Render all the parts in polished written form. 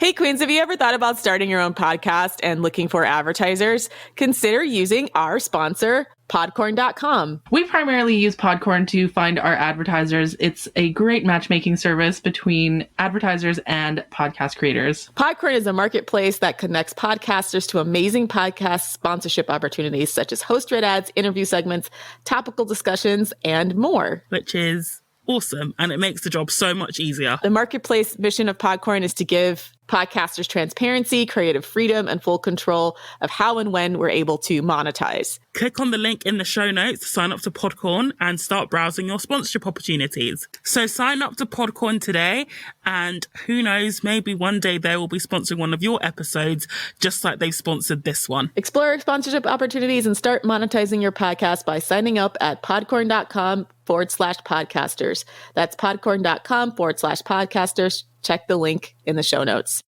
Hey, Queens, have you ever thought about starting your own podcast and looking for advertisers? Consider using our sponsor, Podcorn.com. We primarily use Podcorn to find our advertisers. It's a great matchmaking service between advertisers and podcast creators. Podcorn is a marketplace that connects podcasters to amazing podcast sponsorship opportunities such as host-read ads, interview segments, topical discussions, and more. Which is awesome, and it makes the job so much easier. The marketplace mission of Podcorn is to give podcasters transparency, creative freedom, and full control of how and when we're able to monetize. Click on the link in the show notes to sign up to Podcorn and start browsing your sponsorship opportunities. So sign up to Podcorn today, and who knows, maybe one day they will be sponsoring one of your episodes, just like they've sponsored this one. Explore sponsorship opportunities and start monetizing your podcast by signing up at podcorn.com/podcasters. That's podcorn.com/podcasters. Check the link in the show notes.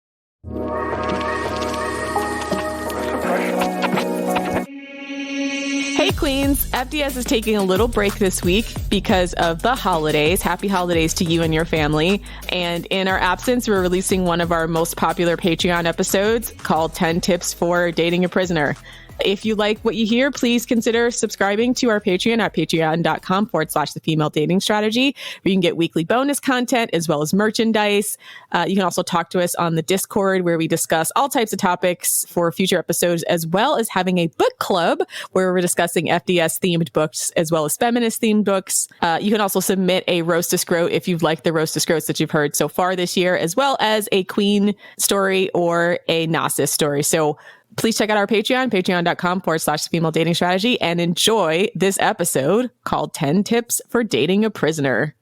Hey, Queens. FDS is taking a little break this week because of the holidays. Happy holidays to you and your family. And in our absence, we're releasing one of our most popular Patreon episodes called 10 Tips for Dating a Prisoner. If you like what you hear, please consider subscribing to our Patreon at patreon.com/the female dating strategy, where you can get weekly bonus content as well as merchandise. You can also talk to us on the Discord, where we discuss all types of topics for future episodes, as well as having a book club where we're discussing FDS themed books as well as feminist themed books. You can also submit a roast to scrote if you've liked the roast to scrotes that you've heard so far this year, as well as a queen story or a Gnosis story. So please check out our Patreon, patreon.com/the female dating strategy, and enjoy this episode called 10 Tips for Dating a Prisoner.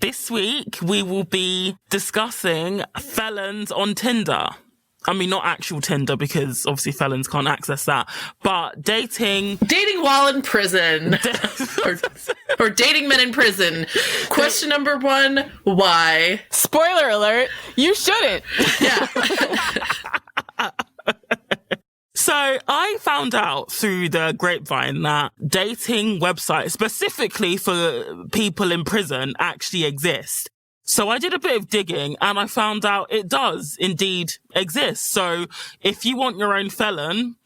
This week, we will be discussing felons on Tinder. I mean, not actual Tinder, because obviously felons can't access that, but dating While in prison. or dating men in prison. Question number 1, why? Spoiler alert, you shouldn't. Yeah. So I found out through the grapevine that dating websites specifically for people in prison actually exist. So I did a bit of digging and I found out it does indeed exist. So if you want your own felon,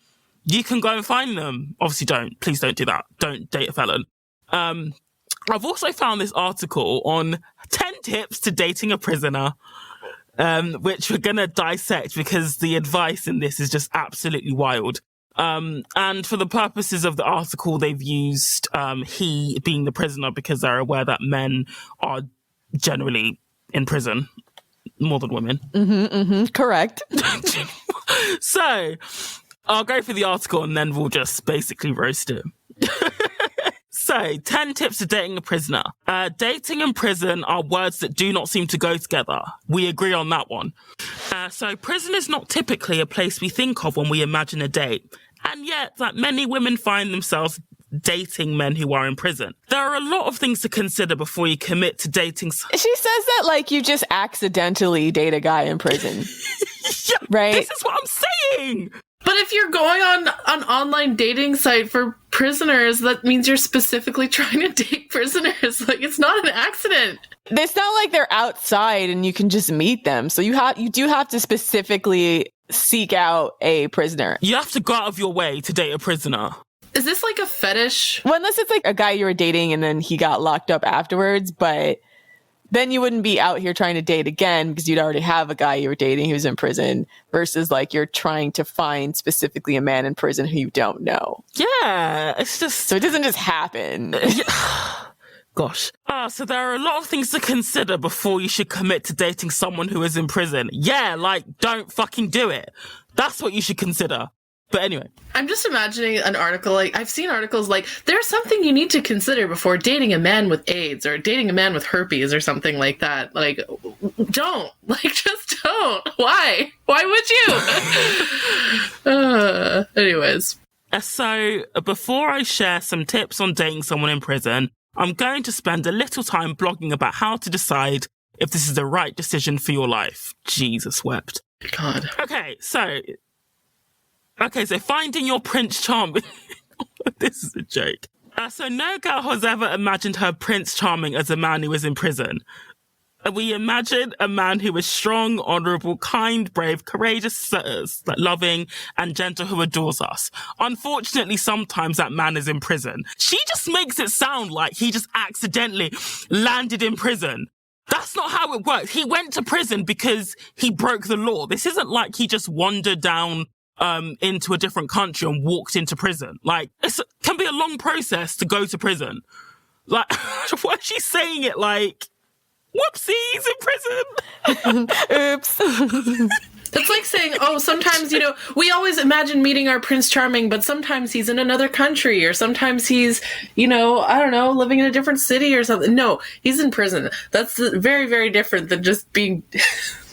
you can go and find them. Obviously please don't do that. Don't date a felon. I've also found this article on 10 tips to dating a prisoner. Which we're going to dissect because the advice in this is just absolutely wild. And for the purposes of the article, they've used he being the prisoner because they're aware that men are generally in prison more than women. Correct. So I'll go for the article and then we'll just basically roast it. So, 10 tips to dating a prisoner. Dating and prison are words that do not seem to go together. We agree on that one. So, prison is not typically a place we think of when we imagine a date. And yet, that many women find themselves dating men who are in prison. There are a lot of things to consider before you commit to dating. She says that like you just accidentally date a guy in prison. Yeah, right? This is what I'm saying. But if you're going on an online dating site for prisoners, that means you're specifically trying to date prisoners. Like, it's not an accident. It's not like they're outside and you can just meet them. So you do have to specifically seek out a prisoner. You have to go out of your way to date a prisoner. Is this like a fetish? Well, unless it's like a guy you were dating and then he got locked up afterwards, but then you wouldn't be out here trying to date again because you'd already have a guy you were dating who's in prison versus like you're trying to find specifically a man in prison who you don't know. Yeah, it's just... So it doesn't just happen. Gosh. So there are a lot of things to consider before you should commit to dating someone who is in prison. Yeah, like, don't fucking do it. That's what you should consider. But anyway. I'm just imagining an article, like, I've seen articles like, there's something you need to consider before dating a man with AIDS or dating a man with herpes or something like that. Like, don't. Like, just don't. Why? Why would you? Anyways. So, before I share some tips on dating someone in prison, I'm going to spend a little time blogging about how to decide if this is the right decision for your life. Jesus wept. God. Okay, so finding your Prince Charming. This is a joke. So no girl has ever imagined her Prince Charming as a man who is in prison. We imagine a man who is strong, honourable, kind, brave, courageous, loving, and gentle, who adores us. Unfortunately, sometimes that man is in prison. She just makes it sound like he just accidentally landed in prison. That's not how it works. He went to prison because he broke the law. This isn't like he just wandered down into a different country and walked into prison. Like, it can be a long process to go to prison. Like, why is she saying it like, whoopsie, he's in prison? Oops. It's like saying, oh, sometimes, we always imagine meeting our Prince Charming, but sometimes he's in another country, or sometimes he's, I don't know, living in a different city or something. No, he's in prison. That's very, very different than just being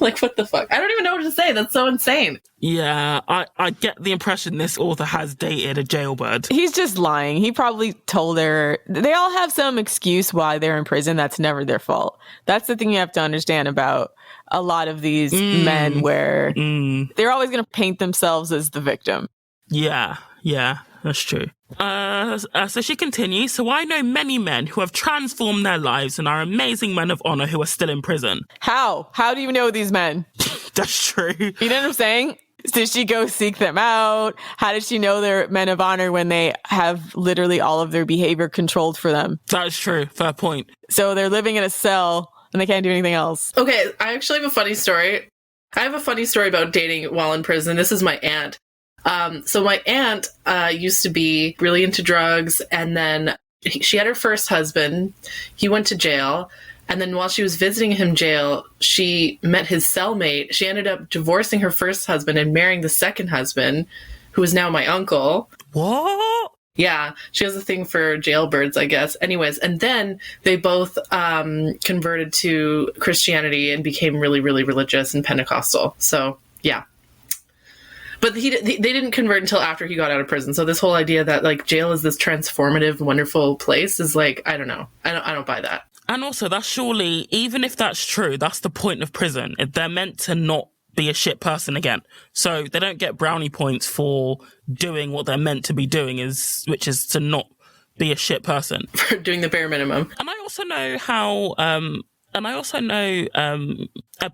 like, what the fuck? I don't even know what to say. That's so insane. Yeah, I get the impression this author has dated a jailbird. He's just lying. He probably told her. They all have some excuse why they're in prison. That's never their fault. That's the thing you have to understand about a lot of these men, where they're always going to paint themselves as the victim. Yeah, that's true. So she continues, so I know many men who have transformed their lives and are amazing men of honor who are still in prison. How? How do you know these men? That's true. You know what I'm saying? Did she go seek them out? How did she know they're men of honor when they have literally all of their behavior controlled for them? That's true. Fair point. So they're living in a cell and they can't do anything else. Okay, I actually have a funny story. I have a funny story about dating while in prison. This is my aunt. So my aunt used to be really into drugs, and then she had her first husband. He went to jail, and then while she was visiting him in jail, she met his cellmate. She ended up divorcing her first husband and marrying the second husband, who is now my uncle. What? Yeah, she has a thing for jailbirds, I guess. Anyways, and then they both converted to Christianity and became really, really religious and Pentecostal. So, yeah. But they didn't convert until after he got out of prison. So this whole idea that like jail is this transformative, wonderful place is like, I don't know. I don't buy that. And also, that's surely, even if that's true, that's the point of prison. They're meant to not be a shit person again. So they don't get brownie points for doing what they're meant to be doing, which is to not be a shit person. For doing the bare minimum. And I also know how,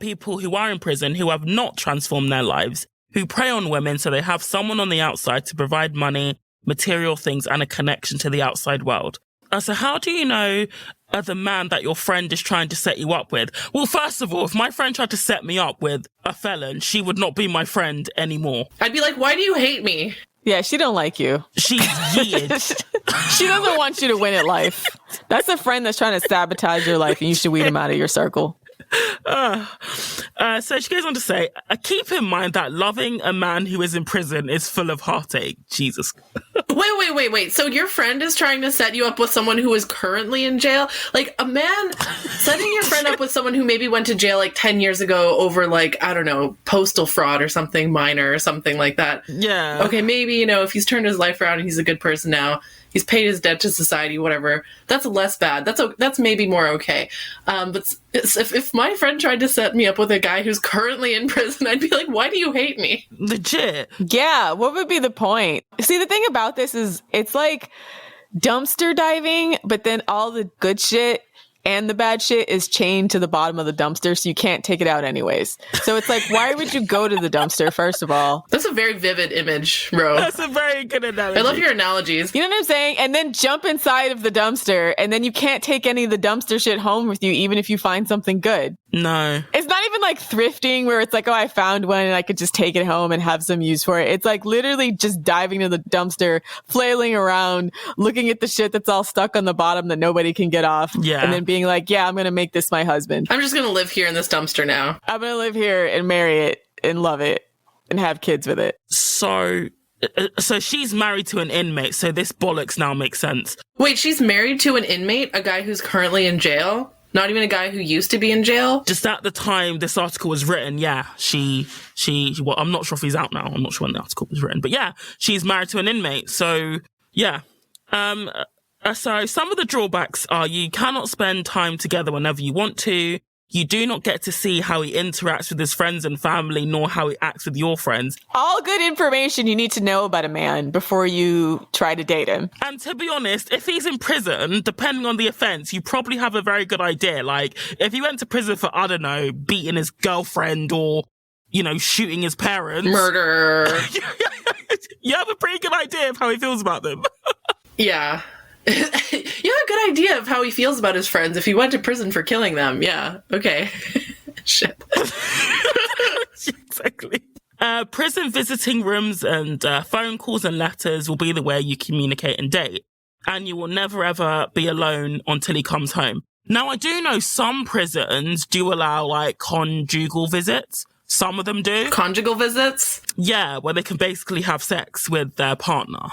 people who are in prison who have not transformed their lives, who prey on women so they have someone on the outside to provide money, material things, and a connection to the outside world. So how do you know the man that your friend is trying to set you up with? Well, first of all, if my friend tried to set me up with a felon, she would not be my friend anymore. I'd be like, why do you hate me? Yeah, she don't like you. She's weird. She doesn't want you to win at life. That's a friend that's trying to sabotage your life, and you should weed him out of your circle. So she goes on to say, keep in mind that loving a man who is in prison is full of heartache. Jesus. Wait. So your friend is trying to set you up with someone who is currently in jail? Like, a man setting your friend up with someone who maybe went to jail like 10 years ago over like, I don't know, postal fraud or something minor or something like that. Yeah. Okay, maybe, if he's turned his life around and he's a good person now, he's paid his debt to society, whatever, that's less bad. That's maybe more okay. But if my friend tried to set me up with a guy who's currently in prison, I'd be like, why do you hate me? Legit. Yeah, what would be the point? See, the thing about this is it's like dumpster diving, but then all the good shit and the bad shit is chained to the bottom of the dumpster, so you can't take it out anyways. So it's like, why would you go to the dumpster, first of all? That's a very vivid image, bro. That's a very good analogy. I love your analogies. You know what I'm saying? And then jump inside of the dumpster, and then you can't take any of the dumpster shit home with you, even if you find something good. No. It's not even like thrifting where it's like, oh, I found one and I could just take it home and have some use for it. It's like literally just diving to the dumpster, flailing around, looking at the shit that's all stuck on the bottom that nobody can get off. Yeah. And then being like, yeah, I'm going to make this my husband. I'm just going to live here in this dumpster now. I'm going to live here and marry it and love it and have kids with it. So she's married to an inmate, so this bollocks now makes sense. Wait, she's married to an inmate, a guy who's currently in jail? Not even a guy who used to be in jail? Just at the time this article was written, yeah, well, I'm not sure if he's out now. I'm not sure when the article was written, but yeah, she's married to an inmate. So, yeah. So some of the drawbacks are you cannot spend time together whenever you want to. You do not get to see how he interacts with his friends and family, nor how he acts with your friends. All good information you need to know about a man before you try to date him. And to be honest, if he's in prison, depending on the offence, you probably have a very good idea. Like, if he went to prison for, I don't know, beating his girlfriend or, you know, shooting his parents. Murder. You have a pretty good idea of how he feels about them. Yeah. You have a good idea of how he feels about his friends if he went to prison for killing them. Yeah. Okay. Shit. Exactly. Prison visiting rooms and phone calls and letters will be the way you communicate and date. And you will never ever be alone until he comes home. Now, I do know some prisons do allow, like, conjugal visits. Some of them do. Conjugal visits? Yeah, where they can basically have sex with their partner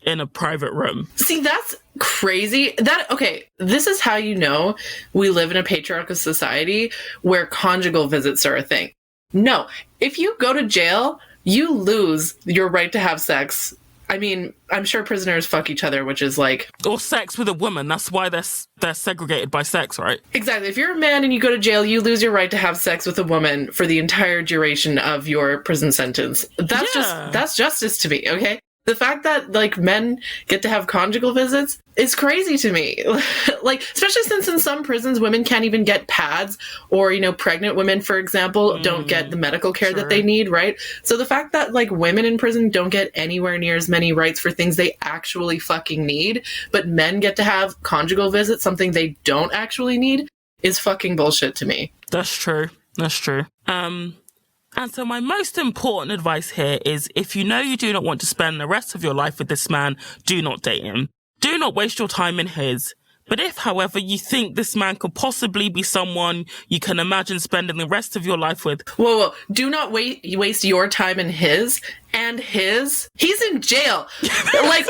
in a private room. See, that's crazy. Okay, this is how you know we live in a patriarchal society where conjugal visits are a thing. No, if you go to jail, you lose your right to have sex. I mean, I'm sure prisoners fuck each other, which is like... Or sex with a woman. That's why they're segregated by sex, right? Exactly. If you're a man and you go to jail, you lose your right to have sex with a woman for the entire duration of your prison sentence. That's justice to me, okay? The fact that, like, men get to have conjugal visits is crazy to me. Like, especially since in some prisons, women can't even get pads, or, you know, pregnant women, for example, don't get the medical care that they need, right? So the fact that, like, women in prison don't get anywhere near as many rights for things they actually fucking need, but men get to have conjugal visits, something they don't actually need, is fucking bullshit to me. That's true. That's true. And so my most important advice here is, if you know you do not want to spend the rest of your life with this man, do not date him. Do not waste your time in his. But if, however, you think this man could possibly be someone you can imagine spending the rest of your life with... Whoa. Do not waste your time in his and his. He's in jail. Like,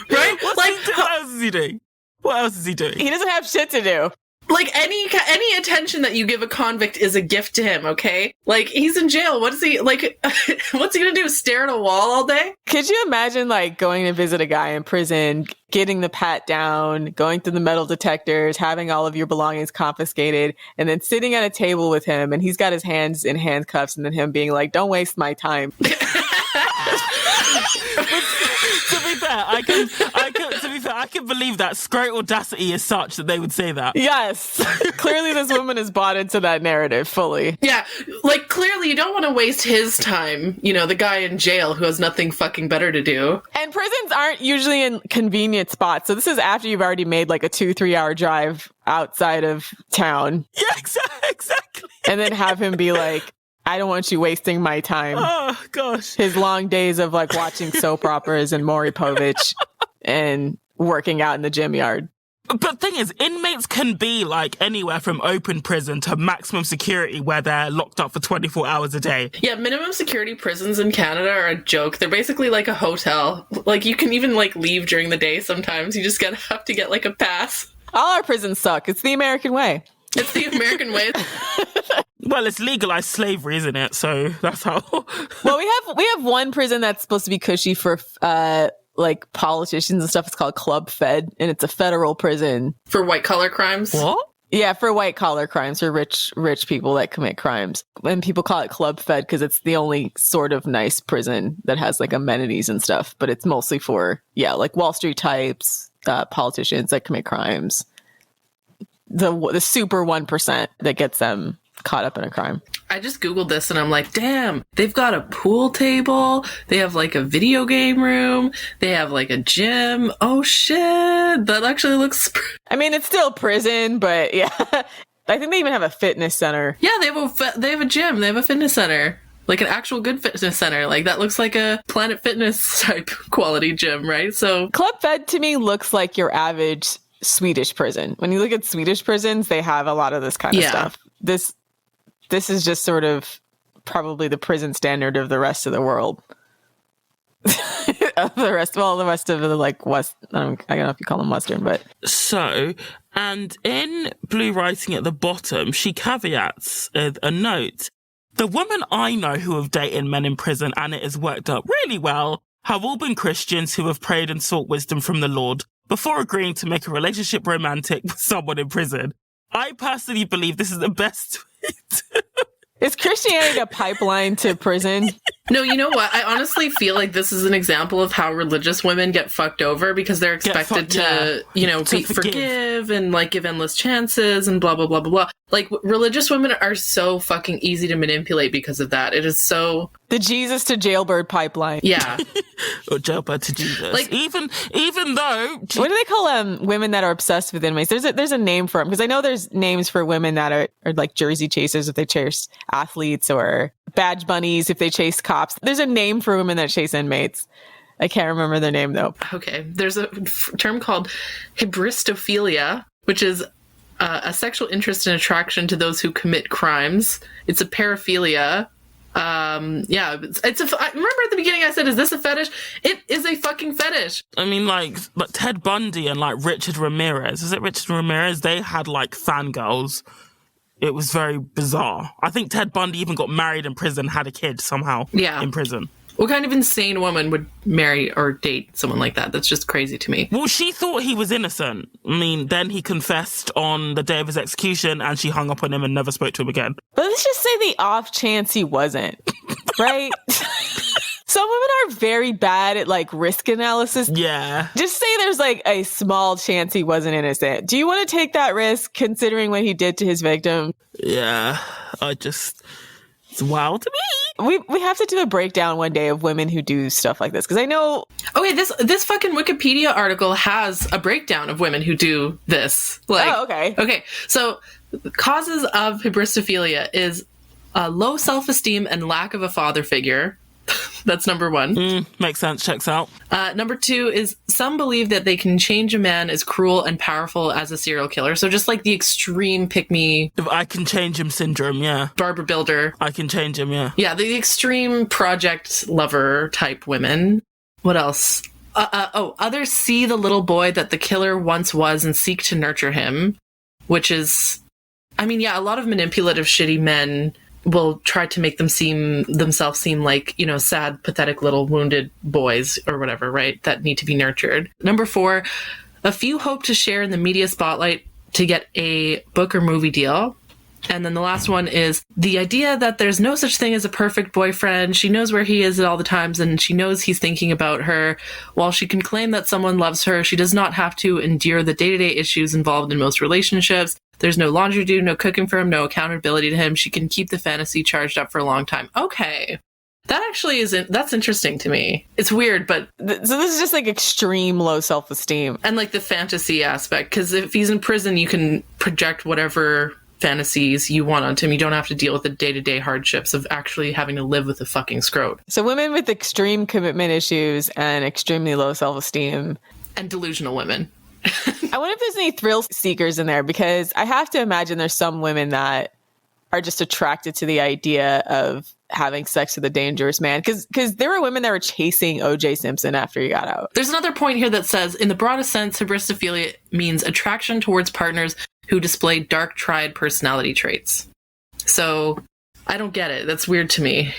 right? What else is he doing? What else is he doing? He doesn't have shit to do. Like, any attention that you give a convict is a gift to him, okay? Like, he's in jail. What is he, like, what's he gonna do? Stare at a wall all day? Could you imagine, like, going to visit a guy in prison, getting the pat down, going through the metal detectors, having all of your belongings confiscated, and then sitting at a table with him, and he's got his hands in handcuffs, and then him being like, don't waste my time. To be fair, I can believe that. Great audacity is such that they would say that. Yes. Clearly this woman is bought into that narrative fully. Yeah. Like, clearly you don't want to waste his time, you know, the guy in jail who has nothing fucking better to do. And prisons aren't usually in convenient spots. So this is after you've already made like a 2-3 hour drive outside of town. Yeah, exactly. And then have him be like, I don't want you wasting my time. Oh, gosh. His long days of like watching soap operas and Maury Povich and working out in the gym yard. But the thing is, inmates can be like anywhere from open prison to maximum security where they're locked up for 24 hours a day. Yeah, minimum security prisons in Canada are a joke. They're basically like a hotel. Like, you can even like leave during the day sometimes. You just have to get like a pass. All our prisons suck. It's the American way. It's the American way. Well, it's legalized slavery, isn't it? So that's how. Well, we have one prison that's supposed to be cushy for like politicians and stuff. It's called Club Fed, and it's a federal prison For white collar crimes? What? Yeah, for white collar crimes, for rich people that commit crimes. And people call it Club Fed because it's the only sort of nice prison that has like amenities and stuff. But it's mostly for, like Wall Street types, politicians that commit crimes. The super 1% that gets them caught up in a crime. I just Googled this and I'm like, damn, they've got a pool table. They have like a video game room. They have like a gym. Oh shit. That actually looks... I mean, it's still prison, but yeah. I think they even have a fitness center. Yeah, they have a gym. They have a fitness center. Like an actual good fitness center. Like that looks like a Planet Fitness type quality gym, right? So Club Fed to me looks like your average Swedish prison. When you look at Swedish prisons, they have a lot of this kind of stuff. This is just sort of probably the prison standard of the rest of the world. The rest of the like West, I don't know if you call them Western, but. So, and in blue writing at the bottom, she caveats a note. The women I know who have dated men in prison and it has worked out really well have all been Christians who have prayed and sought wisdom from the Lord before agreeing to make a relationship romantic with someone in prison. I personally believe this is the best tweet. Is Christianity a pipeline to prison? No, you know what? I honestly feel like this is an example of how religious women get fucked over because they're expected to, forgive and like give endless chances and blah, blah, blah, blah, blah. Like religious women are so fucking easy to manipulate because of that. It is so... The Jesus to jailbird pipeline. Yeah. Or jailbird to Jesus. Like, even though... What do they call women that are obsessed with inmates? There's a name for them, because I know there's names for women that are like jersey chasers if they chase athletes, or badge bunnies if they chase cops. There's a name for women that chase inmates. I can't remember their name though. Okay. There's a term called Hybristophilia, which is a sexual interest and attraction to those who commit crimes. It's a paraphilia. I remember at the beginning I said, is this a fetish? It is a fucking fetish. I mean, but Ted Bundy and like Richard Ramirez, is it Richard Ramirez? They had like fangirls. It was very bizarre. I think Ted Bundy even got married in prison, had a kid somehow in prison. What kind of insane woman would marry or date someone like that? That's just crazy to me. Well, she thought he was innocent. I mean, then he confessed on the day of his execution and she hung up on him and never spoke to him again. But let's just say the off chance he wasn't, right? Some women are very bad at like risk analysis. Yeah. Just say there's like a small chance he wasn't innocent. Do you want to take that risk considering what he did to his victim? Yeah. It's wild to me. We have to do a breakdown one day of women who do stuff like this, because I know... Okay, this fucking Wikipedia article has a breakdown of women who do this. Okay. Okay, so causes of hybristophilia is low self-esteem and lack of a father figure. That's number one. Makes sense. Checks out. Number two is some believe that they can change a man as cruel and powerful as a serial killer. So just like the extreme pick-me... I can change him syndrome, yeah. Barbara Builder. I can change him, yeah. Yeah, the extreme project lover type women. What else? Others see the little boy that the killer once was and seek to nurture him, which is... I mean, yeah, a lot of manipulative, shitty men will try to make themselves seem like, sad, pathetic little wounded boys or whatever, right? That need to be nurtured. Number 4, a few hope to share in the media spotlight to get a book or movie deal. And then the last one is the idea that there's no such thing as a perfect boyfriend. She knows where he is at all the times and she knows he's thinking about her. While she can claim that someone loves her, she does not have to endure the day-to-day issues involved in most relationships. There's no laundry to do, no cooking for him, no accountability to him. She can keep the fantasy charged up for a long time. Okay. That actually that's interesting to me. It's weird, but... So this is just like extreme low self-esteem. And like the fantasy aspect, because if he's in prison, you can project whatever fantasies you want onto him. You don't have to deal with the day-to-day hardships of actually having to live with a fucking scrote. So women with extreme commitment issues and extremely low self-esteem. And delusional women. I wonder if there's any thrill seekers in there, because I have to imagine there's some women that are just attracted to the idea of having sex with a dangerous man. Because there were women that were chasing O.J. Simpson after he got out. There's another point here that says, in the broadest sense, hybristophilia means attraction towards partners who display dark triad personality traits. So I don't get it. That's weird to me.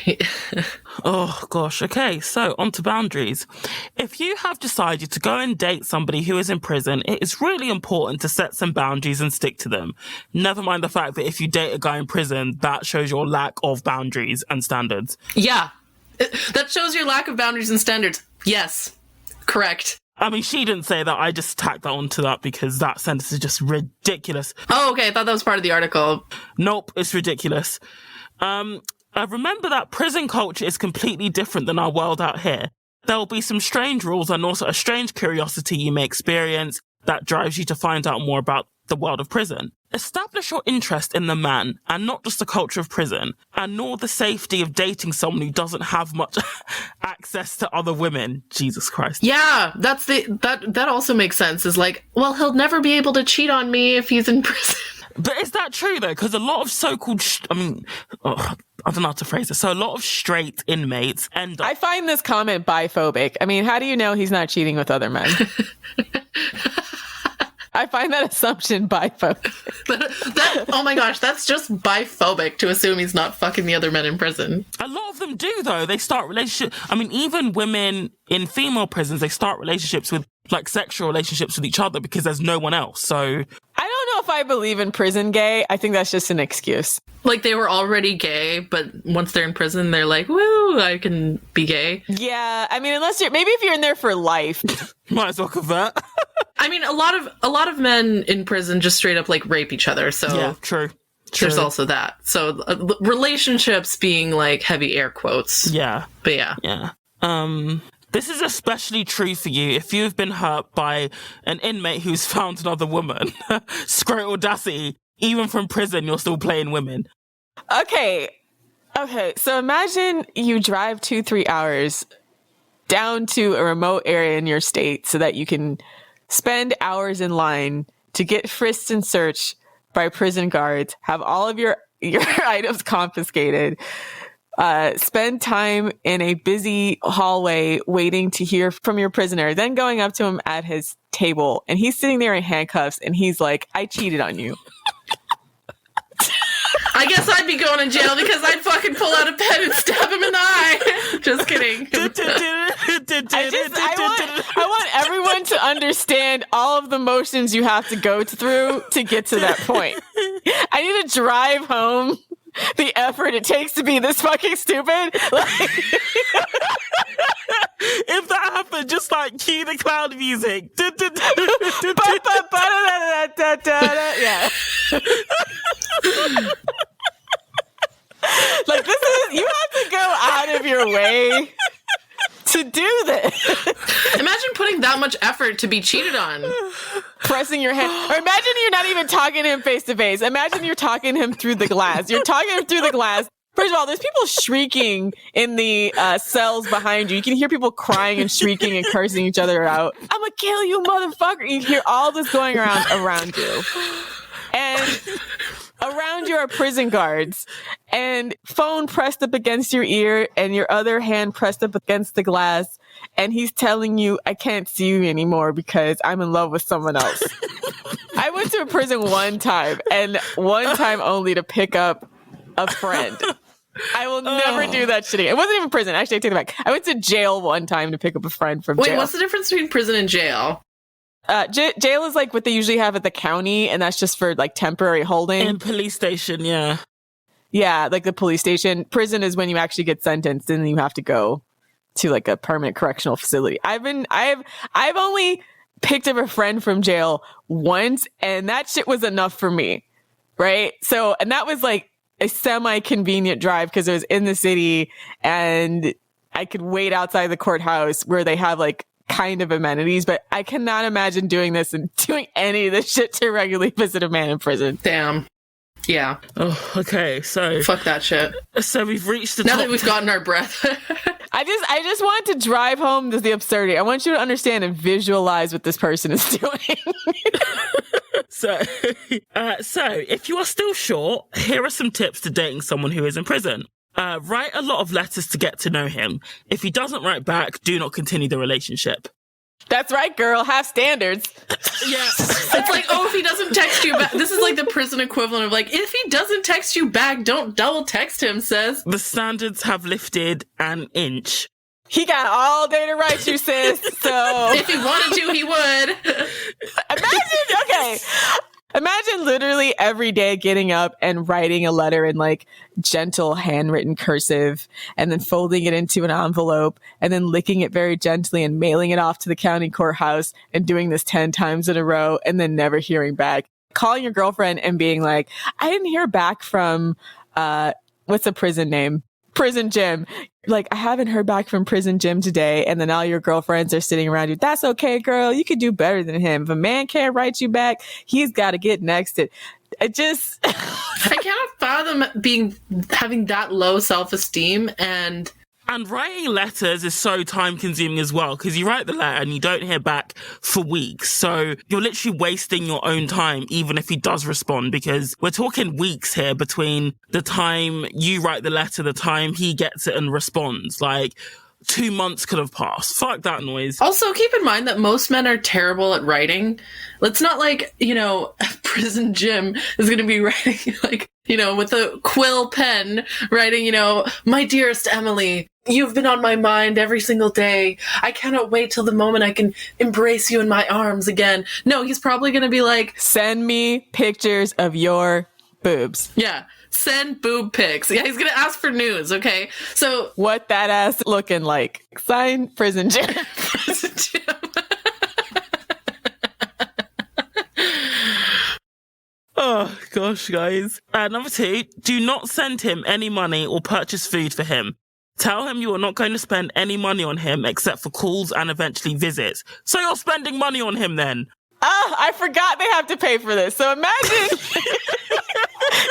Oh, gosh. Okay, so on to boundaries. If you have decided to go and date somebody who is in prison, it is really important to set some boundaries and stick to them. Never mind the fact that if you date a guy in prison, that shows your lack of boundaries and standards. Yeah. That shows your lack of boundaries and standards. Yes. Correct. I mean, she didn't say that. I just tacked that onto that because that sentence is just ridiculous. Oh, okay. I thought that was part of the article. Nope, it's ridiculous. I remember that prison culture is completely different than our world out here. There will be some strange rules and also a strange curiosity you may experience that drives you to find out more about the world of prison. Establish your interest in the man and not just the culture of prison, and nor the safety of dating someone who doesn't have much access to other women. Jesus Christ. Yeah, that also makes sense. Is like, well, he'll never be able to cheat on me if he's in prison. But is that true, though? Because a lot of so-called... I don't know how to phrase it. So a lot of straight inmates end up... I find this comment biphobic. I mean, how do you know he's not cheating with other men? I find that assumption biphobic. Oh my gosh, that's just biphobic to assume he's not fucking the other men in prison. A lot of them do, though. They start relationships... I mean, even women in female prisons, they start relationships with, like, sexual relationships with each other because there's no one else. So... I don't know if I believe in prison gay. I think that's just an excuse. Like they were already gay, but once they're in prison, they're like, woo, I can be gay. Yeah, I mean, unless maybe if you're in there for life. Might as well convert. I mean, a lot of men in prison just straight up like rape each other. So yeah, true. There's also that. So relationships being like heavy air quotes. Yeah. But yeah. Yeah. This is especially true for you if you've been hurt by an inmate who's found another woman. Great audacity. Even from prison, you're still playing women. Okay. So imagine you drive 2-3 hours down to a remote area in your state so that you can spend hours in line to get frisked and searched by prison guards, have all of your items confiscated, spend time in a busy hallway waiting to hear from your prisoner, then going up to him at his table, and he's sitting there in handcuffs, and he's like, I cheated on you. I guess I'd be going to jail because I'd fucking pull out a pen and stab him in the eye. Just kidding. I want everyone to understand all of the motions you have to go through to get to that point. I need to drive home the effort it takes to be this fucking stupid. Like, if that happened, just like cue the cloud music. Yeah. Like, this is, you have to go out of your way to do this. Imagine putting that much effort to be cheated on. Pressing your hand. Or imagine you're not even talking to him face to face. Imagine you're talking to him through the glass. You're talking to him through the glass. First of all, there's people shrieking in the cells behind you. You can hear people crying and shrieking and cursing each other out. I'm gonna kill you, motherfucker. You hear all this going around you. And around you are prison guards, and phone pressed up against your ear and your other hand pressed up against the glass, and he's telling you, I can't see you anymore because I'm in love with someone else. I went to a prison one time, and one time only, to pick up a friend. I will never do that shit again. It wasn't even prison. Actually, I take it back. I went to jail one time to pick up a friend from jail. Wait, what's the difference between prison and jail? Jail is like what they usually have at the county, and that's just for like temporary holding. And police station, yeah. Yeah, like the police station. Prison is when you actually get sentenced and then you have to go to like a permanent correctional facility. I've only picked up a friend from jail once, and that shit was enough for me. Right? So, and that was like a semi-convenient drive because it was in the city and I could wait outside the courthouse where they have like kind of amenities, but I cannot imagine doing this and doing any of this shit to regularly visit a man in prison. Damn. Yeah. Oh, okay. So fuck that shit. So we've reached the now top that we've gotten our breath. I just want to drive home to the absurdity. I want you to understand and visualize what this person is doing. So if you are still short, here are some tips to dating someone who is in prison. Write a lot of letters to get to know him. If he doesn't write back, do not continue the relationship. That's right, girl. Have standards. Yeah. It's like, oh, if he doesn't text you back. This is like the prison equivalent of like, if he doesn't text you back, don't double text him, sis. The standards have lifted an inch. He got all day to write you, sis. So if he wanted to, he would. Imagine literally every day getting up and writing a letter in like gentle handwritten cursive and then folding it into an envelope and then licking it very gently and mailing it off to the county courthouse and doing this 10 times in a row and then never hearing back. Calling your girlfriend and being like, I didn't hear back from, what's the prison name? Prison Gym. Like, I haven't heard back from Prison Gym today. And then all your girlfriends are sitting around you. That's okay, girl. You could do better than him. If a man can't write you back, he's got to get nexted. It just... I cannot fathom having that low self-esteem and writing letters is so time consuming as well, because you write the letter and you don't hear back for weeks. So you're literally wasting your own time, even if he does respond, because we're talking weeks here between the time you write the letter, the time he gets it and responds. Like 2 months could have passed. Fuck that noise. Also, keep in mind that most men are terrible at writing. It's not like, Prison Gym is going to be writing like, with a quill pen, writing, my dearest Emily, You've been on my mind every single day. I cannot wait till the moment I can embrace you in my arms again. No, he's probably going to be like, send me pictures of your boobs. Yeah, send boob pics. Yeah, he's going to ask for news, okay? So what that ass looking like? Sign Prison Jim. Prison Jim. Oh, gosh, guys. Number 2, do not send him any money or purchase food for him. Tell him you are not going to spend any money on him except for calls and eventually visits. So you're spending money on him then? I forgot they have to pay for this. So imagine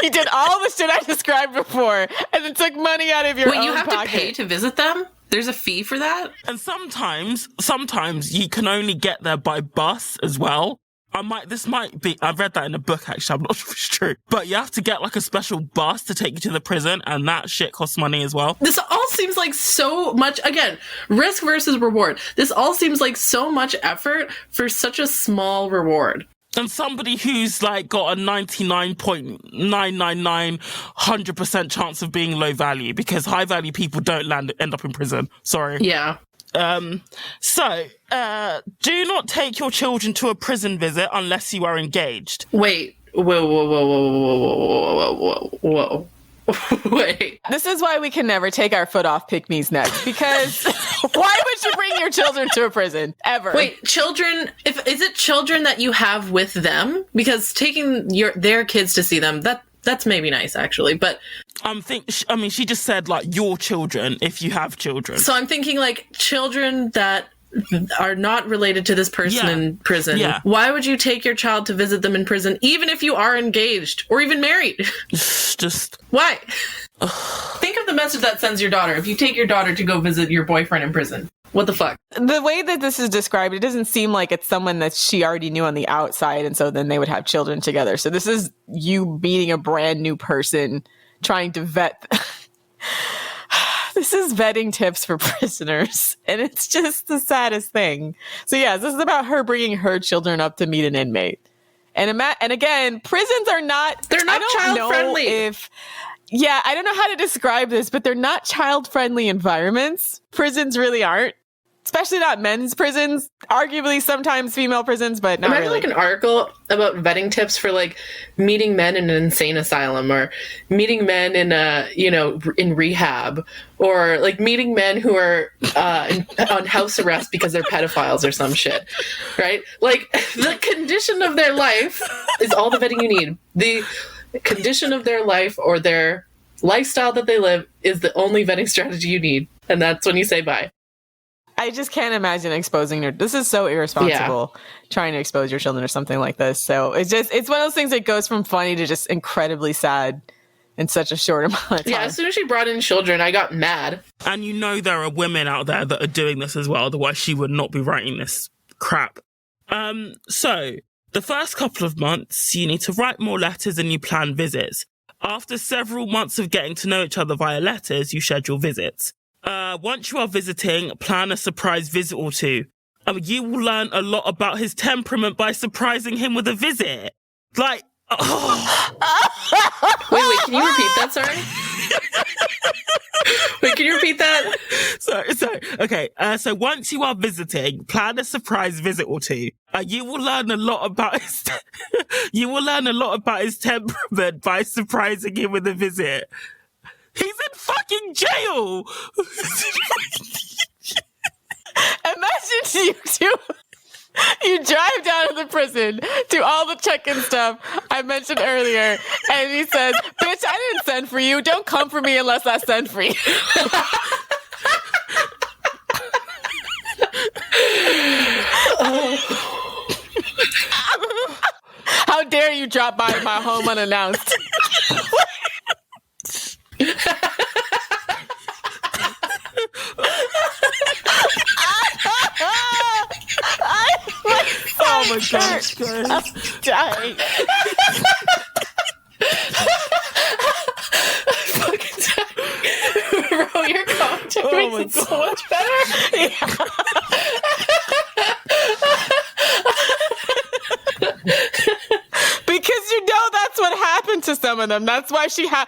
you did all the shit I described before and then took money out of your own Wait, you have pocket. to pay to visit them? There's a fee for that? And sometimes you can only get there by bus as well. I read that in a book, actually. I'm not sure if it's true. But you have to get like a special bus to take you to the prison, and that shit costs money as well. This all seems like so much, again, risk versus reward. This all seems like so much effort for such a small reward. And somebody who's like got a 99.999 100% chance of being low value, because high value people don't end up in prison. Sorry. Yeah. Do not take your children to a prison visit unless you are engaged. Wait. Whoa. Wait. This is why we can never take our foot off Pick-Me's neck, because why would you bring your children to a prison ever? Wait, children, is it children that you have with them? Because taking their kids to see them, that's maybe nice, actually, but she just said like your children if you have children. So I'm thinking like children that are not related to this person in prison. Yeah. Why would you take your child to visit them in prison, even if you are engaged or even married? Just why? Think of the message that sends your daughter if you take your daughter to go visit your boyfriend in prison. What the fuck? The way that this is described, it doesn't seem like it's someone that she already knew on the outside, and so then they would have children together. So this is you meeting a brand new person, trying to vet. This is vetting tips for prisoners, and it's just the saddest thing. So yes, this is about her bringing her children up to meet an inmate. And again, prisons are not—they're not child-friendly. I don't know how to describe this, but they're not child-friendly environments. Prisons really aren't. Especially not men's prisons. Arguably sometimes female prisons, but not Imagine really. Like an article about vetting tips for like meeting men in an insane asylum, or meeting men in in rehab, or like meeting men who are on house arrest because they're pedophiles or some shit, right? Like the condition of their life is all the vetting you need. The condition of their life or their lifestyle that they live is the only vetting strategy you need. And that's when you say bye. I just can't imagine exposing her. This is so irresponsible, trying to expose your children or something like this. So it's one of those things that goes from funny to just incredibly sad in such a short amount of time. Yeah, as soon as she brought in children, I got mad. And there are women out there that are doing this as well. Otherwise, she would not be writing this crap. So the first couple of months, you need to write more letters and you plan visits. After several months of getting to know each other via letters, you schedule visits. Once you are visiting, plan a surprise visit or two. You will learn a lot about his temperament by surprising him with a visit. Like, Wait, can you repeat that? Sorry. Wait, can you repeat that? So once you are visiting, plan a surprise visit or two. You will learn a lot about his temperament by surprising him with a visit. He's in fucking jail! Imagine you drive down to the prison, do all the check-in stuff I mentioned earlier, and he says, bitch, I didn't send for you. Don't come for me unless I send for you. How dare you drop by my home unannounced? Oh my gosh, guys. I'm dying. Fucking dying. Bro, your commentary makes it so much better. Yeah. Because that's what happened to some of them. That's why she has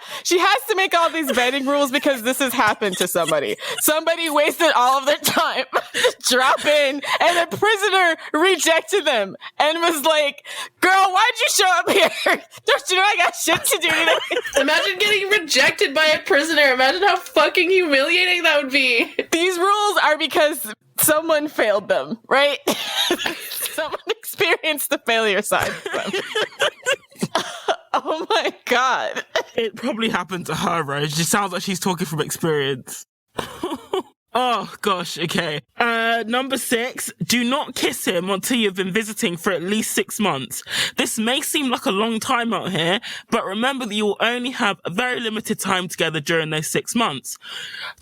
to make all these vetting rules, because this has happened to somebody. Somebody wasted all of their time to drop in, and the prisoner rejected them and was like, girl, why'd you show up here? Don't you know I got shit to do today? Imagine getting rejected by a prisoner. Imagine how fucking humiliating that would be. These rules are because someone failed them, right? Someone experienced the failure side of them. Oh my God. It probably happened to her, Rose. She sounds like she's talking from experience. Oh, gosh, okay. Number 6, do not kiss him until you've been visiting for at least 6 months. This may seem like a long time out here, but remember that you will only have a very limited time together during those 6 months.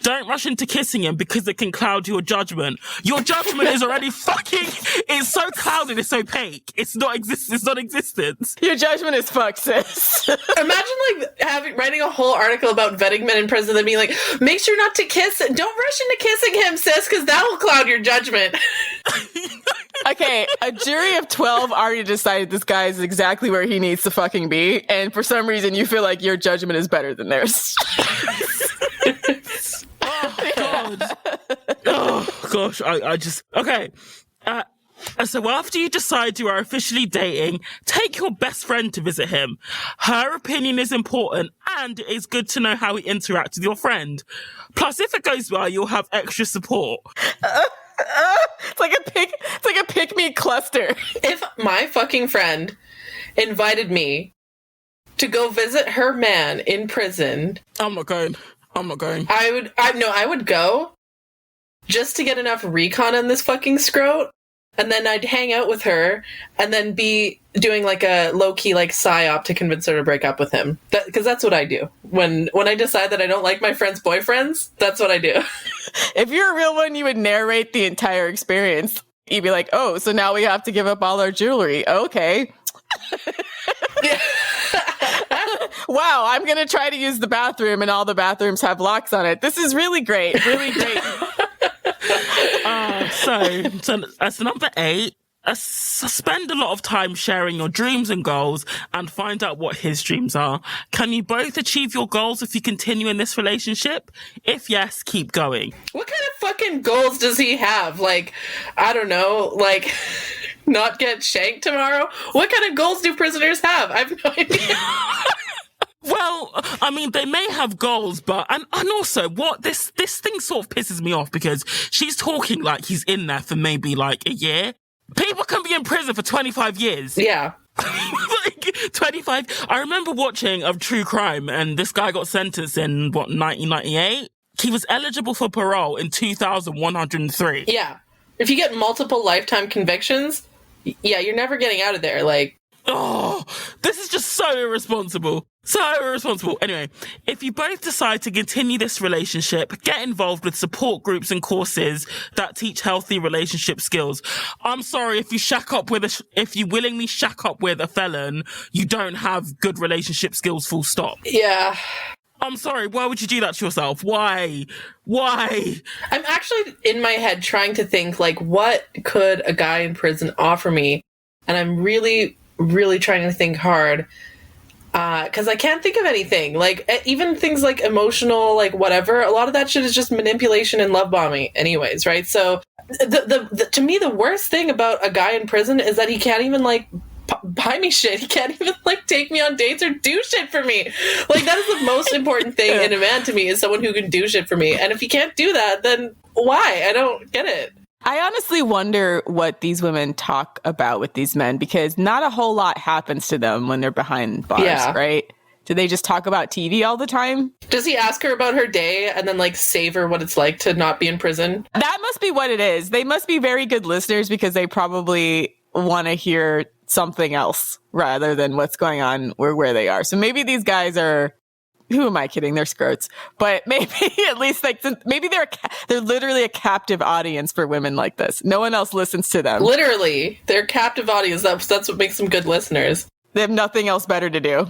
Don't rush into kissing him because it can cloud your judgment. Your judgment is already it's so clouded, it's opaque. It's not existence. Your judgment is fucked, sis. Imagine writing a whole article about vetting men in prison and being like, make sure not to kiss. Don't rush into kissing him, sis, because that'll cloud your judgment. Okay, a jury of 12 already decided this guy is exactly where he needs to fucking be, and for some reason you feel like your judgment is better than theirs. Oh, God. Oh, gosh, I just... Okay. So after you decide you are officially dating, take your best friend to visit him. Her opinion is important, and it's good to know how he interacts with your friend. Plus, if it goes well, you'll have extra support. It's like a pick-me cluster. If my fucking friend invited me to go visit her man in prison, I'm not going. I would go just to get enough recon on this fucking scrote. And then I'd hang out with her and then be doing like a low-key like psyop to convince her to break up with him. Because that's what I do. When I decide that I don't like my friends' boyfriends, that's what I do. If you're a real one, you would narrate the entire experience. You'd be like, oh, so now we have to give up all our jewelry. Okay. Wow, I'm going to try to use the bathroom and all the bathrooms have locks on it. This is really great. Really great. So number 8, spend a lot of time sharing your dreams and goals and find out what his dreams are. Can you both achieve your goals if you continue in this relationship? If yes, keep going. What kind of fucking goals does he have? Like, I don't know, like, not get shanked tomorrow? What kind of goals do prisoners have? I have no idea. Well, I mean, they may have goals, but, and also, what, this thing sort of pisses me off because she's talking like he's in there for maybe like a year. People can be in prison for 25 years. Yeah. Like, 25. I remember watching a true crime and this guy got sentenced in, 1998? He was eligible for parole in 2103. Yeah. If you get multiple lifetime convictions, yeah, you're never getting out of there, like. Oh, this is just so irresponsible. So irresponsible. Anyway, if you both decide to continue this relationship, get involved with support groups and courses that teach healthy relationship skills. I'm sorry, if you willingly shack up with a felon, you don't have good relationship skills, full stop. Yeah. I'm sorry, why would you do that to yourself? Why? I'm actually in my head trying to think, like, what could a guy in prison offer me? And I'm really, really trying to think hard. Because I can't think of anything. Like, even things like emotional, like, whatever, a lot of that shit is just manipulation and love bombing anyways, right? So, to me, the worst thing about a guy in prison is that he can't even, like, buy me shit. He can't even, like, take me on dates or do shit for me. Like, that is the most important thing in a man to me, is someone who can do shit for me. And if he can't do that, then why? I don't get it. I honestly wonder what these women talk about with these men, because not a whole lot happens to them when they're behind bars, right? Do they just talk about TV all the time? Does he ask her about her day and then, like, savor what it's like to not be in prison? That must be what it is. They must be very good listeners because they probably want to hear something else rather than what's going on or where they are. So maybe these guys are... Who am I kidding? They're scrotes. But maybe at least maybe they're literally a captive audience for women like this. No one else listens to them. Literally. They're a captive audience. That's what makes them good listeners. They have nothing else better to do.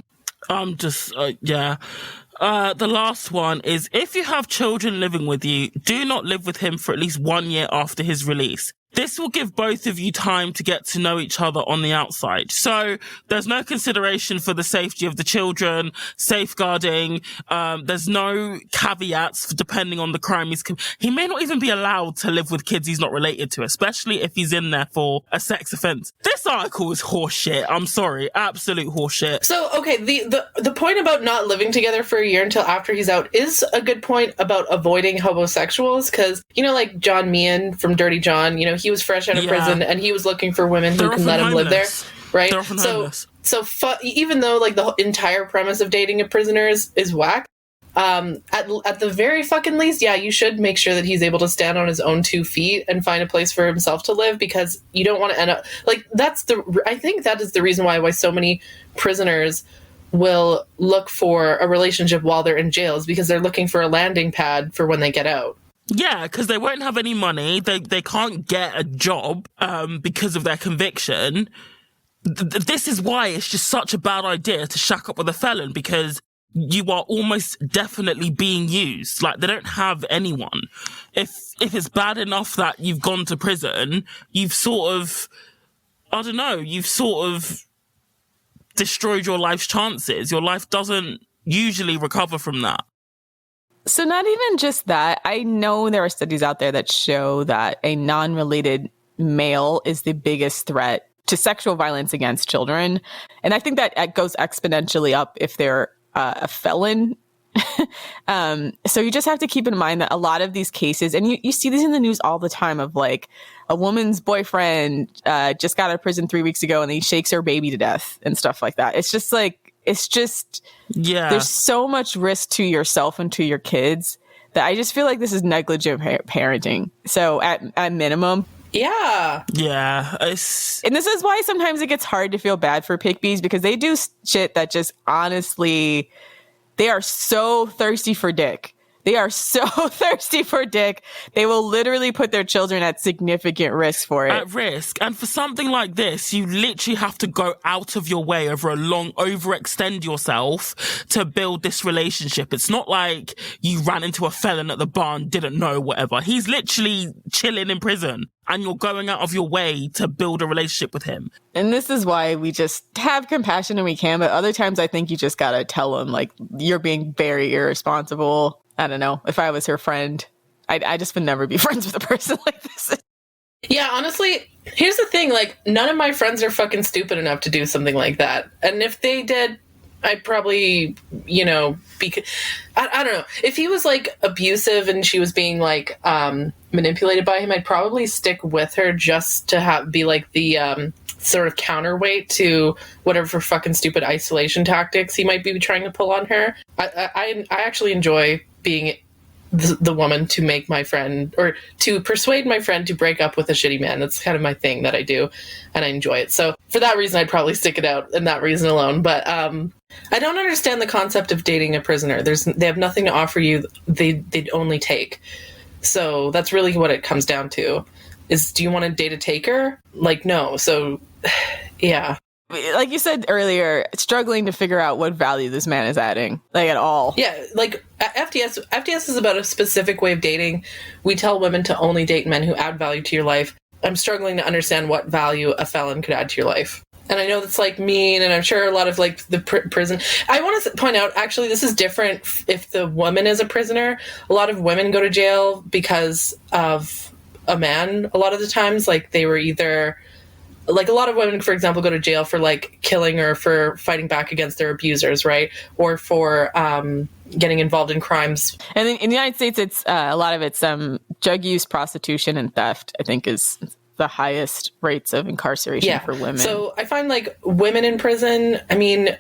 The last one is, if you have children living with you, do not live with him for at least 1 year after his release. This will give both of you time to get to know each other on the outside. So there's no consideration for the safety of the children, safeguarding. There's no caveats depending on the crime he may not even be allowed to live with kids he's not related to, especially if he's in there for a sex offense. This article is horseshit. I'm sorry. Absolute horseshit. So, okay, the point about not living together for a year until after he's out is a good point about avoiding homosexuals, because, you know, like John Meehan from Dirty John, you know, he was fresh out of prison and he was looking for women who can let him live there, right? They're often homeless. Even though like the entire premise of dating a prisoner is whack, at the very fucking least, yeah, you should make sure that he's able to stand on his own 2 feet and find a place for himself to live, because you don't want to end up like I think that is the reason why so many prisoners will look for a relationship while they're in jail, is because they're looking for a landing pad for when they get out. Yeah, because they won't have any money. They can't get a job because of their conviction. This is why it's just such a bad idea to shack up with a felon, because you are almost definitely being used. Like, they don't have anyone. If it's bad enough that you've gone to prison, you've sort of, I don't know, you've sort of destroyed your life's chances. Your life doesn't usually recover from that. So not even just that. I know there are studies out there that show that a non-related male is the biggest threat to sexual violence against children. And I think that goes exponentially up if they're a felon. So you just have to keep in mind that a lot of these cases, and you see these in the news all the time, of like a woman's boyfriend just got out of prison 3 weeks ago and he shakes her baby to death and stuff like that. It's just yeah, there's so much risk to yourself and to your kids that I just feel like this is negligent parenting. So at minimum. Yeah. Yeah. And this is why sometimes it gets hard to feel bad for pick-bees, because they do shit that just honestly, they are so thirsty for dick. They are so thirsty for dick. They will literally put their children at significant risk for it. At risk. And for something like this, you literally have to go out of your way overextend yourself to build this relationship. It's not like you ran into a felon at the bar and didn't know, whatever. He's literally chilling in prison, and you're going out of your way to build a relationship with him. And this is why we just have compassion when we can, but other times I think you just gotta tell them, like, you're being very irresponsible. I don't know. If I was her friend, I just would never be friends with a person like this. Yeah, honestly, here's the thing. Like, none of my friends are fucking stupid enough to do something like that. And if they did, I'd probably, you know, I don't know. If he was, like, abusive and she was being, like, manipulated by him, I'd probably stick with her just to be, like, the sort of counterweight to whatever fucking stupid isolation tactics he might be trying to pull on her. I actually enjoy being the woman to make my friend, or to persuade my friend to break up with a shitty man. That's kind of my thing that I do, and I enjoy it. So for that reason, I'd probably stick it out, and that reason alone. But I don't understand the concept of dating a prisoner. They have nothing to offer you. They'd only take. So that's really what it comes down to. Is, do you want to date a taker? Like, no. So, yeah. Like you said earlier, struggling to figure out what value this man is adding, like, at all. Yeah, like, FDS is about a specific way of dating. We tell women to only date men who add value to your life. I'm struggling to understand what value a felon could add to your life. And I know that's, like, mean, and I'm sure a lot of, like, the prison... I want to point out, actually, this is different if the woman is a prisoner. A lot of women go to jail because of a man. A lot of the times, like, they were either... Like, a lot of women, for example, go to jail for, like, killing or for fighting back against their abusers, right? Or for getting involved in crimes. And in the United States, it's a lot of it's drug use, prostitution, and theft, I think, is the highest rates of incarceration for women. So I find, like, women in prison, I mean,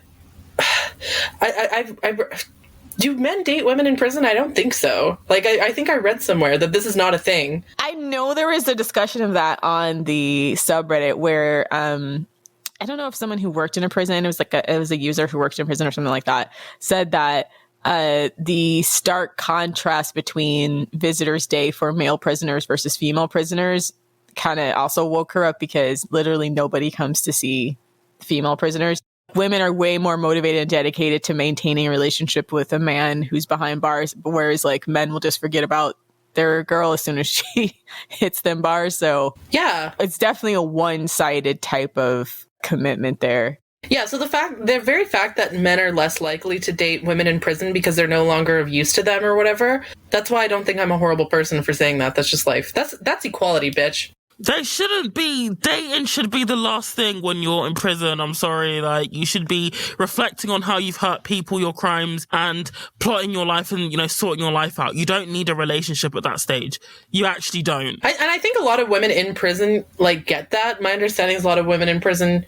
do men date women in prison? I don't think so. Like, I think I read somewhere that this is not a thing. I know there was a discussion of that on the subreddit where, I don't know if someone who worked in a prison, it was a user who worked in prison or something like that, said that the stark contrast between visitors' day for male prisoners versus female prisoners kind of also woke her up, because literally nobody comes to see female prisoners. Women are way more motivated and dedicated to maintaining a relationship with a man who's behind bars, whereas, like, men will just forget about their girl as soon as she hits them bars. So yeah, it's definitely a one-sided type of commitment there. Yeah, so the very fact that men are less likely to date women in prison because they're no longer of use to them or whatever, that's why I don't think I'm a horrible person for saying that. That's just life. That's equality, bitch. They shouldn't be. Dating should be the last thing when you're in prison. I'm sorry. Like, you should be reflecting on how you've hurt people, your crimes, and plotting your life and, sorting your life out. You don't need a relationship at that stage. You actually don't. And I think a lot of women in prison, get that. My understanding is a lot of women in prison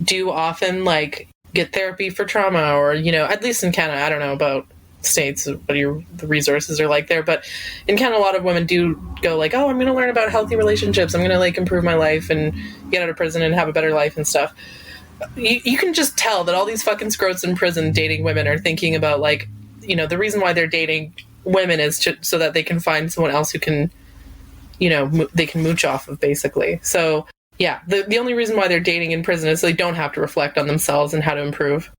do often, get therapy for trauma or, at least in Canada. I don't know about States, what the resources are like there, but in Canada a lot of women do go oh, I'm going to learn about healthy relationships, I'm going to improve my life and get out of prison and have a better life and stuff. You can just tell that all these fucking scrotes in prison dating women are thinking about the reason why they're dating women is so that they can find someone else who can they can mooch off of, basically. So yeah, the only reason why they're dating in prison is so they don't have to reflect on themselves and how to improve.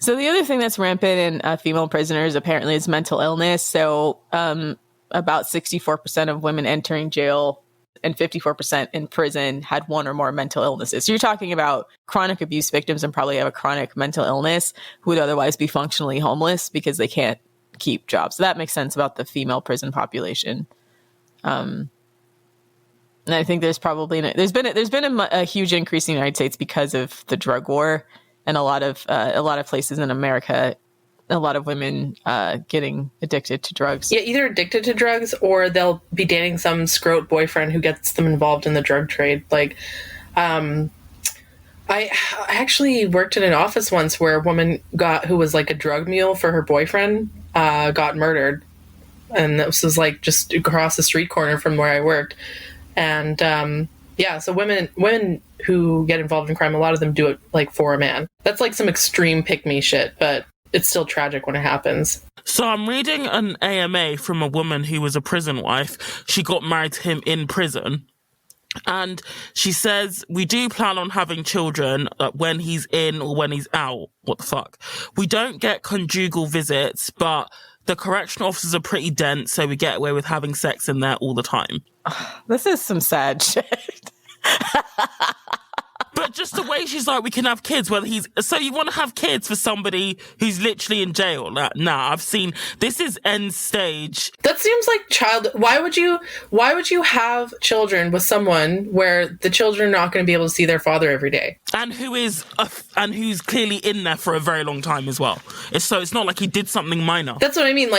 So the other thing that's rampant in female prisoners apparently is mental illness. So about 64% of women entering jail and 54% in prison had one or more mental illnesses. So you're talking about chronic abuse victims and probably have a chronic mental illness who would otherwise be functionally homeless because they can't keep jobs. So that makes sense about the female prison population. And I think there's been a huge increase in the United States because of the drug war. And a lot of places in America, a lot of women getting addicted to drugs. Yeah, either addicted to drugs or they'll be dating some scrote boyfriend who gets them involved in the drug trade. I actually worked in an office once where a woman who was a drug mule for her boyfriend got murdered. And this was just across the street corner from where I worked. And yeah, so women who get involved in crime, a lot of them do it for a man. That's some extreme pick-me shit, but it's still tragic when it happens. So I'm reading an AMA from a woman who was a prison wife. She got married to him in prison. And she says, we do plan on having children when he's in or when he's out. What the fuck? We don't get conjugal visits, but the correctional officers are pretty dense, so we get away with having sex in there all the time. This is some sad shit. But just the way she's we can have kids, so you want to have kids for somebody who's literally in jail? Nah, I've seen, this is end stage. That seems like why would you have children with someone where the children are not going to be able to see their father every day? And who's clearly in there for a very long time as well. It's not like he did something minor. That's what I mean.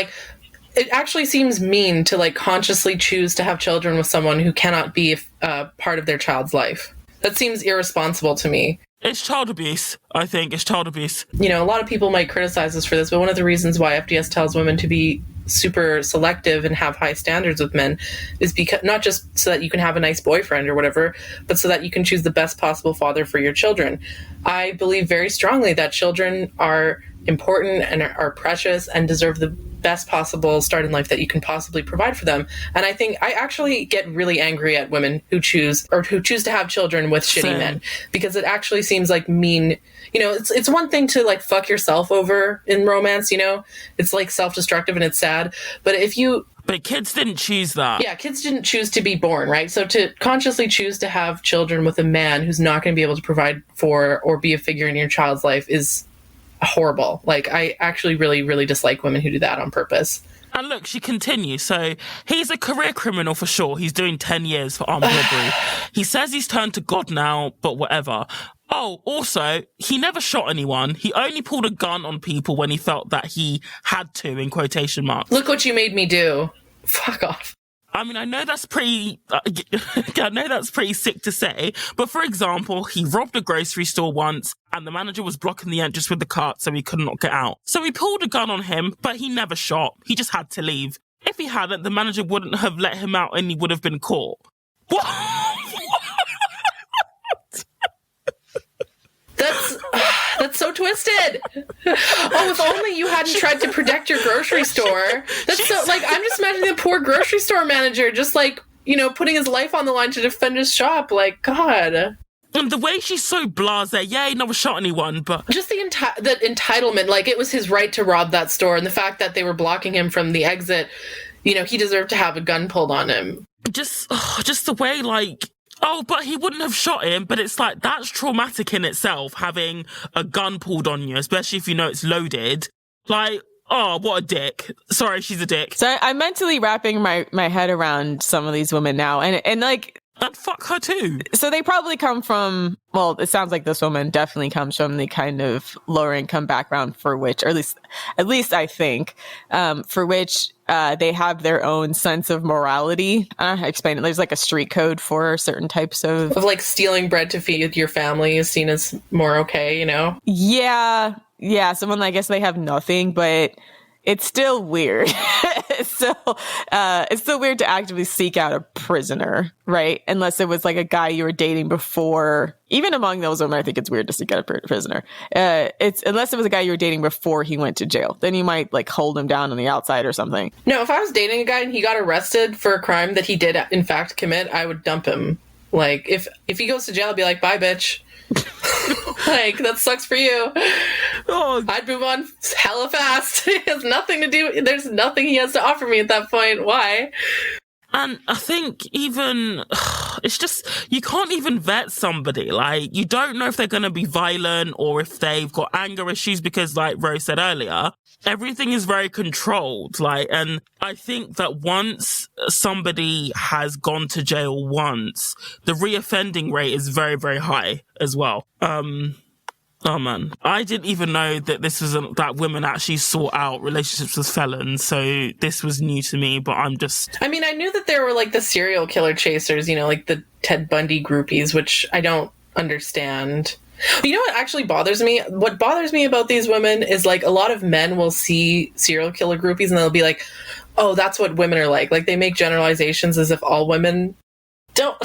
It actually seems mean to consciously choose to have children with someone who cannot be part of their child's life. That seems irresponsible to me. It's child abuse. I think it's child abuse. A lot of people might criticize us for this, but one of the reasons why FDS tells women to be super selective and have high standards with men is because not just so that you can have a nice boyfriend or whatever, but so that you can choose the best possible father for your children. I believe very strongly that children are important and are precious and deserve the best possible start in life that you can possibly provide for them. And I think I actually get really angry at women who choose to have children with shitty men, because it actually seems mean. It's one thing to fuck yourself over in romance, it's self-destructive and it's sad. But But kids didn't choose that. Yeah, kids didn't choose to be born, right? So to consciously choose to have children with a man who's not going to be able to provide for or be a figure in your child's life is horrible. I actually really, really dislike women who do that on purpose. And look, she continues. So he's a career criminal for sure. He's doing 10 years for armed robbery. He says he's turned to God now, but whatever. Oh, also, he never shot anyone. He only pulled a gun on people when he felt that he had to, in quotation marks. Look what you made me do. Fuck off. I mean, I know that's pretty sick to say, but for example, he robbed a grocery store once and the manager was blocking the entrance with the cart so he could not get out. So he pulled a gun on him, but he never shot. He just had to leave. If he hadn't, the manager wouldn't have let him out and he would have been caught. What? That's so twisted. Oh, if only you hadn't tried to protect your grocery store. That's so I'm just imagining the poor grocery store manager just putting his life on the line to defend his shop. God. And the way she's so blasé, yeah, he never shot anyone, but just the entitlement, it was his right to rob that store, and the fact that they were blocking him from the exit you know, he deserved to have a gun pulled on him. Just the way, like, oh, but he wouldn't have shot him. But it's like, that's traumatic in itself, having a gun pulled on you, especially if you know it's loaded. Like, oh, what a dick. Sorry, she's a dick. So I'm mentally wrapping my head around some of these women now. And like, and fuck her too. So they probably come from, well, it sounds like this woman definitely comes from the kind of lower income background for which, or at least I think, for which they have their own sense of morality. I explain it. There's like a street code for certain types of like stealing bread to feed your family is seen as more okay, you know? Yeah. Someone, I guess they have nothing, but it's still weird. It's still weird to actively seek out a prisoner, right? Unless it was like a guy you were dating before. Even among those women, I think it's weird to seek out a prisoner. It's unless it was a guy you were dating before he went to jail. Then you might like hold him down on the outside or something. No, if I was dating a guy and he got arrested for a crime that he did in fact commit, I would dump him. Like, if he goes to jail, I'd be like, bye, bitch. Like, that sucks for you. Oh. I'd move on hella fast. It has nothing to do. There's nothing he has to offer me at that point. Why? And I think even, it's just, you can't even vet somebody. Like, you don't know if they're going to be violent or if they've got anger issues because, like Rose said earlier, everything is very controlled. Like, and I think that once somebody has gone to jail once, the reoffending rate is very, very high as well. Oh man, I didn't even know that that women actually sort out relationships with felons, so this was new to me, but I mean, I knew that there were like the serial killer chasers, you know, like the Ted Bundy groupies, which I don't understand. You know what actually bothers me? What bothers me about these women is like a lot of men will see serial killer groupies and they'll be like, oh, that's what women are like. Like they make generalizations as if all women don't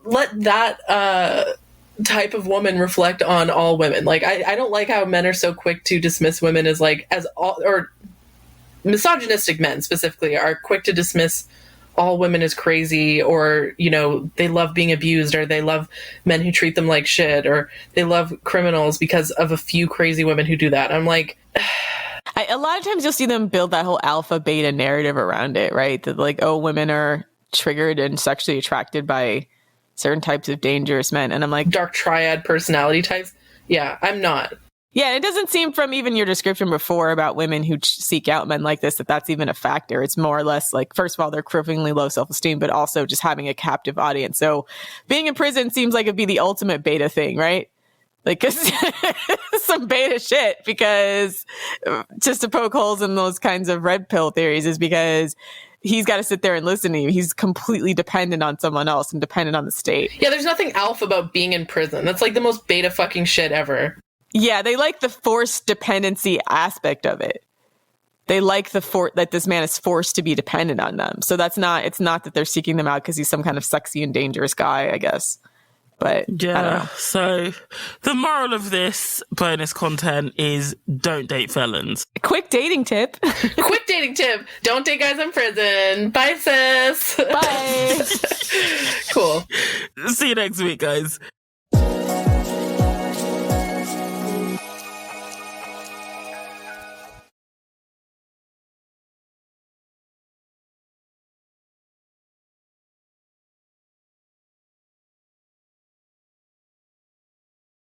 let that, type of woman reflect on all women. Like I don't like how men are so quick to dismiss women as like or misogynistic men specifically are quick to dismiss all women as crazy, or you know, they love being abused, or they love men who treat them like shit, or they love criminals because of a few crazy women who do that. I'm like, a lot of times you'll see them build that whole alpha beta narrative around it, right? That like, oh, women are triggered and sexually attracted by certain types of dangerous men. And I'm like, dark triad personality types. Yeah, I'm not. Yeah, it doesn't seem from even your description before about women who seek out men like this, that that's even a factor. It's more or less like, first of all, they're cripplingly low self-esteem, but also just having a captive audience. So being in prison seems like it'd be the ultimate beta thing, right? Like, cause some beta shit, because just to poke holes in those kinds of red pill theories is because he's got to sit there and listen to you. He's completely dependent on someone else and dependent on the state. Yeah, there's nothing alpha about being in prison. That's like the most beta fucking shit ever. Yeah, they like the forced dependency aspect of it. They like that this man is forced to be dependent on them. So it's not that they're seeking them out because he's some kind of sexy and dangerous guy, I guess. But yeah, I don't know. So the moral of this bonus content is don't date felons. Quick dating tip. Quick dating tip. Don't date guys in prison. Bye, sis. Bye. Cool. See you next week, guys.